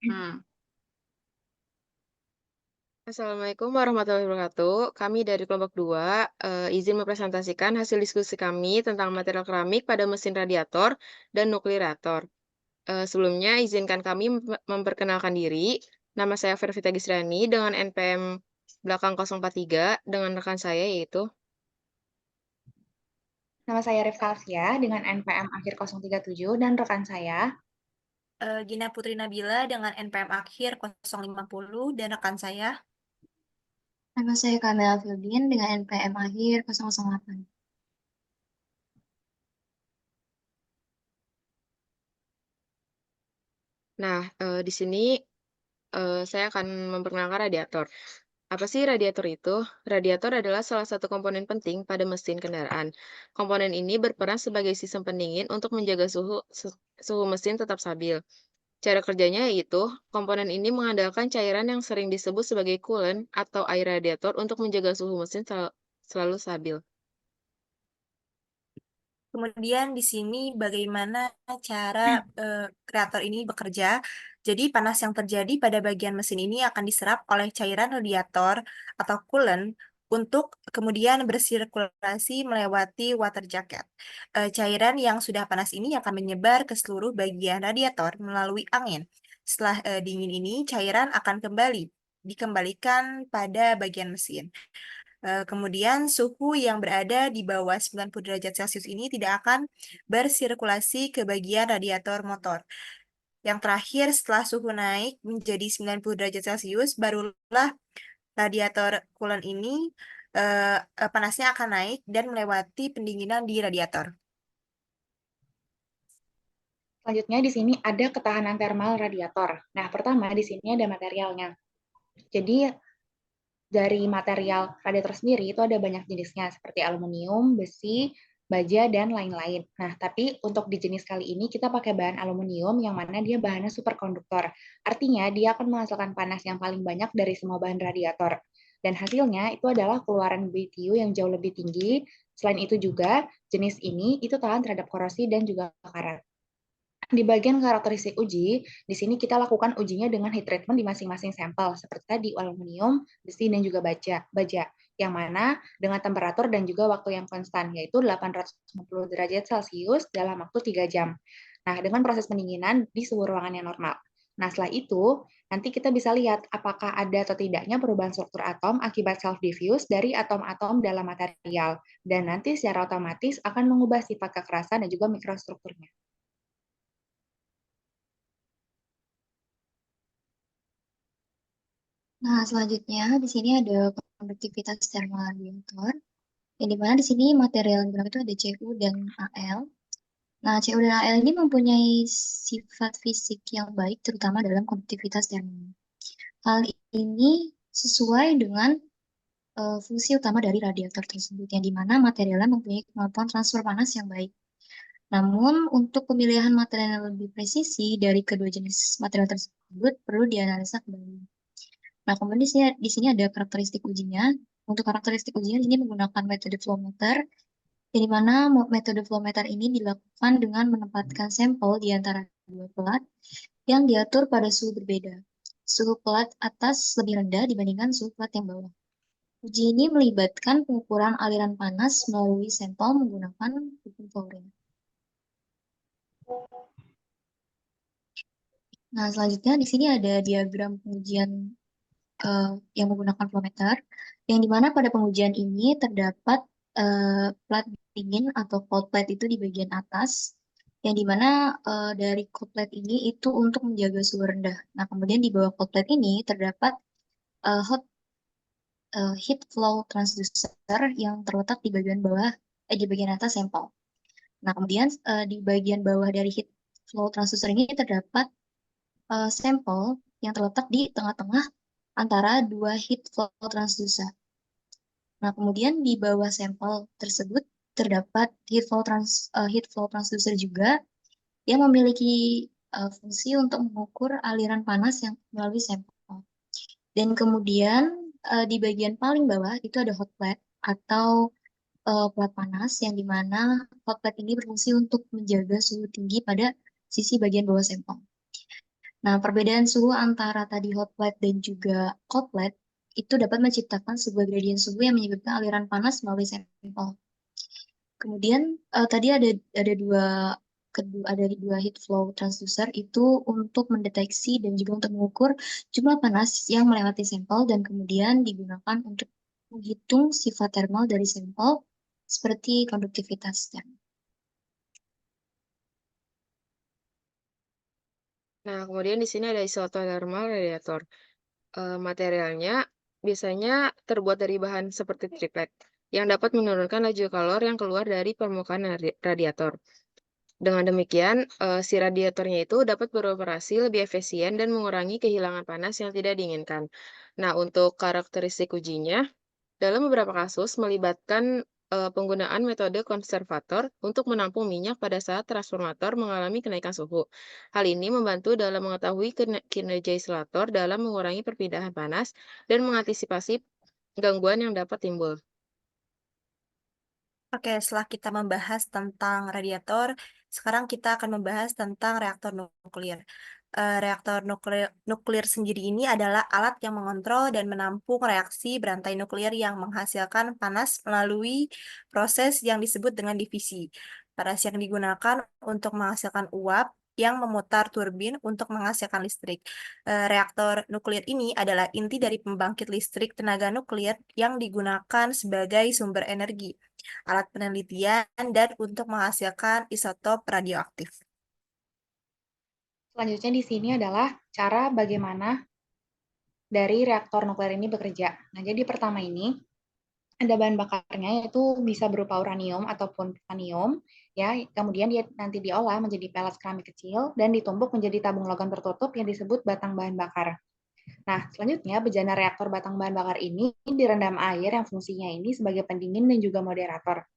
Hmm. Assalamualaikum warahmatullahi wabarakatuh. Kami dari kelompok 2 izin mempresentasikan hasil diskusi kami tentang material keramik pada mesin radiator dan nuklirator. Sebelumnya izinkan kami memperkenalkan diri. Nama saya Vervita Gisriani dengan NPM belakang 043 dengan rekan saya yaitu. Nama saya Rifka Alfia dengan NPM akhir 037 dan rekan saya. Gina Putri Nabila dengan NPM akhir 050 dan rekan saya. Nama saya Kamela Fildin dengan NPM akhir 008. Nah, di sini saya akan memperkenalkan radiator. Apa sih radiator itu? Radiator adalah salah satu komponen penting pada mesin kendaraan. Komponen ini berperan sebagai sistem pendingin untuk menjaga suhu mesin tetap stabil. Cara kerjanya yaitu, komponen ini mengandalkan cairan yang sering disebut sebagai coolant atau air radiator untuk menjaga suhu mesin selalu stabil. Kemudian di sini bagaimana cara kreator ini bekerja. Jadi panas yang terjadi pada bagian mesin ini akan diserap oleh cairan radiator atau coolant untuk kemudian bersirkulasi melewati water jacket. Cairan yang sudah panas ini akan menyebar ke seluruh bagian radiator melalui angin. Setelah dingin ini, cairan akan dikembalikan pada bagian mesin. Kemudian suhu yang berada di bawah 90 derajat Celcius ini tidak akan bersirkulasi ke bagian radiator motor. Yang terakhir, setelah suhu naik menjadi 90 derajat Celcius, barulah radiator coolant ini panasnya akan naik dan melewati pendinginan di radiator. Selanjutnya di sini ada ketahanan termal radiator. Nah, pertama di sini ada materialnya. Jadi dari material radiator sendiri itu ada banyak jenisnya seperti aluminium, besi, baja, dan lain-lain. Nah, tapi untuk di jenis kali ini kita pakai bahan aluminium yang mana dia bahannya superkonduktor. Artinya dia akan menghasilkan panas yang paling banyak dari semua bahan radiator. Dan hasilnya itu adalah keluaran BTU yang jauh lebih tinggi. Selain itu juga jenis ini itu tahan terhadap korosi dan juga karat. Di bagian karakteristik uji, di sini kita lakukan ujinya dengan heat treatment di masing-masing sampel, seperti tadi aluminium, besi, dan juga baja, yang mana dengan temperatur dan juga waktu yang konstan, yaitu 850 derajat Celcius dalam waktu 3 jam. Nah, dengan proses pendinginan di suhu ruangan yang normal. Nah, setelah itu, nanti kita bisa lihat apakah ada atau tidaknya perubahan struktur atom akibat self-diffuse dari atom-atom dalam material, dan nanti secara otomatis akan mengubah sifat kekerasan dan juga mikrostrukturnya. Nah, selanjutnya di sini ada konduktivitas termal radiator. Yang dimana di sini material yang digunakan itu ada Cu dan Al. Nah, Cu dan Al ini mempunyai sifat fisik yang baik, terutama dalam konduktivitas termal. Hal ini sesuai dengan fungsi utama dari radiator tersebut, yang dimana materialnya mempunyai kemampuan transfer panas yang baik. Namun, untuk pemilihan material yang lebih presisi dari kedua jenis material tersebut perlu dianalisa kembali. Nah, kemudian di sini ada karakteristik ujinya. Untuk karakteristik ujinya di sini menggunakan metode flow meter, di mana metode flow meter ini dilakukan dengan menempatkan sampel di antara dua pelat yang diatur pada suhu berbeda. Suhu pelat atas lebih rendah dibandingkan suhu pelat yang bawah. Uji ini melibatkan pengukuran aliran panas melalui sampel menggunakan hukum Fourier. Nah, selanjutnya di sini ada diagram pengujian yang menggunakan flow meter, yang dimana pada pengujian ini terdapat plat dingin atau cold plate itu di bagian atas, yang dimana dari cold plate ini itu untuk menjaga suhu rendah. Nah, kemudian di bawah cold plate ini terdapat heat flow transducer yang terletak di bagian bawah, di bagian atas sampel. Nah, kemudian di bagian bawah dari heat flow transducer ini terdapat sampel yang terletak di tengah-tengah antara dua heat flow transducer. Nah, kemudian di bawah sampel tersebut terdapat heat flow transducer juga yang memiliki fungsi untuk mengukur aliran panas yang melalui sampel. Dan kemudian di bagian paling bawah itu ada hot plate atau plat panas, yang dimana hot plate ini berfungsi untuk menjaga suhu tinggi pada sisi bagian bawah sampel. Nah, perbedaan suhu antara tadi hot plate dan juga cold plate itu dapat menciptakan sebuah gradien suhu yang menyebabkan aliran panas melalui sampel. Kemudian tadi ada dua heat flow transducer itu untuk mendeteksi dan juga untuk mengukur jumlah panas yang melewati sampel dan kemudian digunakan untuk menghitung sifat thermal dari sampel seperti konduktivitas thermal. Nah, kemudian di sini ada isothermal radiator. Materialnya biasanya terbuat dari bahan seperti triplek yang dapat menurunkan laju kalor yang keluar dari permukaan radiator. Dengan demikian, si radiatornya itu dapat beroperasi lebih efisien dan mengurangi kehilangan panas yang tidak diinginkan. Nah, untuk karakteristik ujinya, dalam beberapa kasus melibatkan penggunaan metode konservator untuk menampung minyak pada saat transformator mengalami kenaikan suhu. Hal ini membantu dalam mengetahui kinerja isolator dalam mengurangi perpindahan panas dan mengantisipasi gangguan yang dapat timbul. Oke, setelah kita membahas tentang radiator, sekarang kita akan membahas tentang reaktor nuklir. Reaktor nuklir sendiri ini adalah alat yang mengontrol dan menampung reaksi berantai nuklir yang menghasilkan panas melalui proses yang disebut dengan divisi. Panas yang digunakan untuk menghasilkan uap yang memutar turbin untuk menghasilkan listrik. Reaktor nuklir ini adalah inti dari pembangkit listrik tenaga nuklir yang digunakan sebagai sumber energi, alat penelitian, dan untuk menghasilkan isotop radioaktif. Selanjutnya di sini adalah cara bagaimana dari reaktor nuklir ini bekerja. Nah, jadi pertama ini ada bahan bakarnya yaitu bisa berupa uranium ataupun plutonium ya. Kemudian dia nanti diolah menjadi pelet keramik kecil dan ditumbuk menjadi tabung logam tertutup yang disebut batang bahan bakar. Nah, selanjutnya bejana reaktor batang bahan bakar ini direndam air yang fungsinya ini sebagai pendingin dan juga moderator.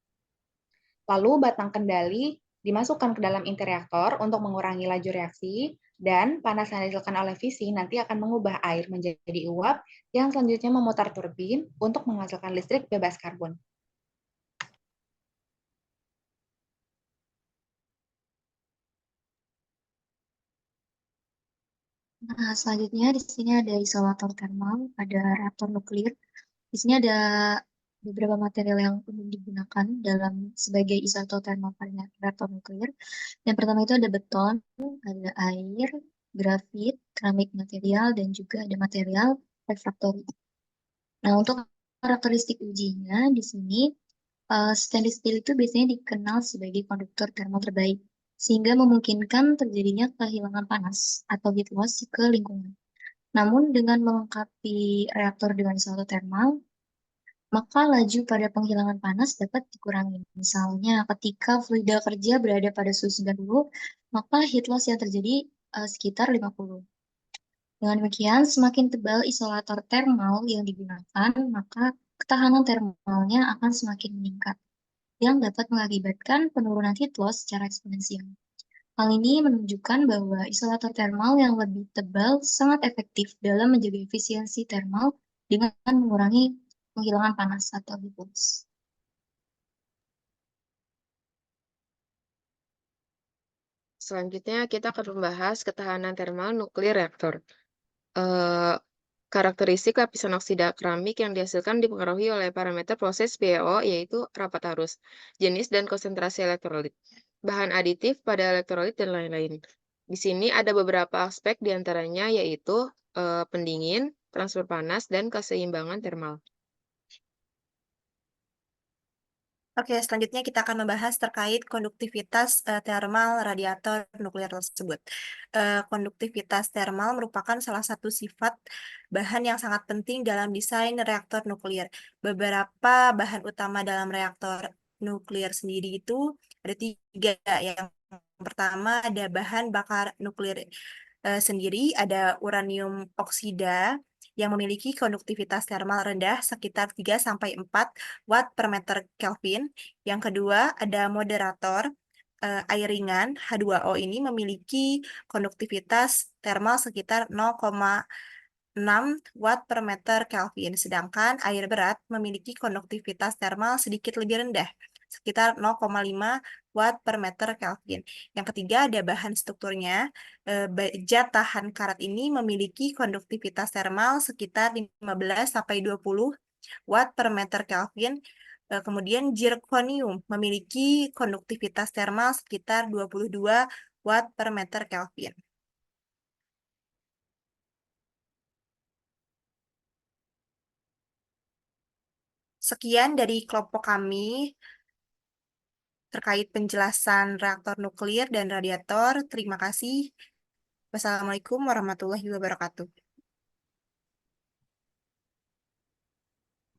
Lalu batang kendali dimasukkan ke dalam inti reaktor untuk mengurangi laju reaksi, dan panas yang dihasilkan oleh visi nanti akan mengubah air menjadi uap yang selanjutnya memutar turbin untuk menghasilkan listrik bebas karbon. Nah, selanjutnya di sini ada isolator thermal pada reaktor nuklir. Di sini ada beberapa material yang umum digunakan dalam sebagai isolator thermal pada reaktor nuklir. Yang pertama itu ada beton, ada air, grafit, keramik material, dan juga ada material refraktori. Nah, untuk karakteristik ujinya di sini stainless steel itu biasanya dikenal sebagai konduktor thermal terbaik, sehingga memungkinkan terjadinya kehilangan panas atau heat loss ke lingkungan. Namun dengan melengkapi reaktor dengan isolator thermal, maka laju pada penghilangan panas dapat dikurangi. Misalnya ketika fluida kerja berada pada suhu 90, maka heat loss yang terjadi sekitar 50. Dengan demikian, semakin tebal isolator thermal yang digunakan, maka ketahanan thermalnya akan semakin meningkat, yang dapat mengakibatkan penurunan heat loss secara eksponensial. Hal ini menunjukkan bahwa isolator thermal yang lebih tebal sangat efektif dalam menjaga efisiensi thermal dengan mengurangi penghilangan panas atau heat loss. Selanjutnya kita akan membahas ketahanan thermal nuklir reaktor. Eh, Karakteristik lapisan oksida keramik yang dihasilkan dipengaruhi oleh parameter proses PEO, yaitu rapat arus, jenis dan konsentrasi elektrolit, bahan aditif pada elektrolit, dan lain-lain. Di sini ada beberapa aspek diantaranya, yaitu pendingin, transfer panas, dan keseimbangan thermal. Oke, selanjutnya kita akan membahas terkait konduktivitas thermal radiator nuklir tersebut. Konduktivitas thermal merupakan salah satu sifat bahan yang sangat penting dalam desain reaktor nuklir. Beberapa bahan utama dalam reaktor nuklir sendiri itu ada tiga. Yang pertama ada bahan bakar nuklir sendiri, ada uranium oksida yang memiliki konduktivitas thermal rendah sekitar 3-4 watt per meter Kelvin. Yang kedua, ada moderator air ringan H2O ini memiliki konduktivitas thermal sekitar 0,6 watt per meter Kelvin, sedangkan air berat memiliki konduktivitas thermal sedikit lebih rendah, sekitar 0,5 watt per meter Kelvin. Yang ketiga ada bahan strukturnya. Baja tahan karat ini memiliki konduktivitas termal sekitar 15 sampai 20 watt per meter Kelvin. Kemudian zirconium memiliki konduktivitas termal sekitar 22 watt per meter Kelvin. Sekian dari kelompok kami terkait penjelasan reaktor nuklir dan radiator. Terima kasih. Wassalamualaikum warahmatullahi wabarakatuh.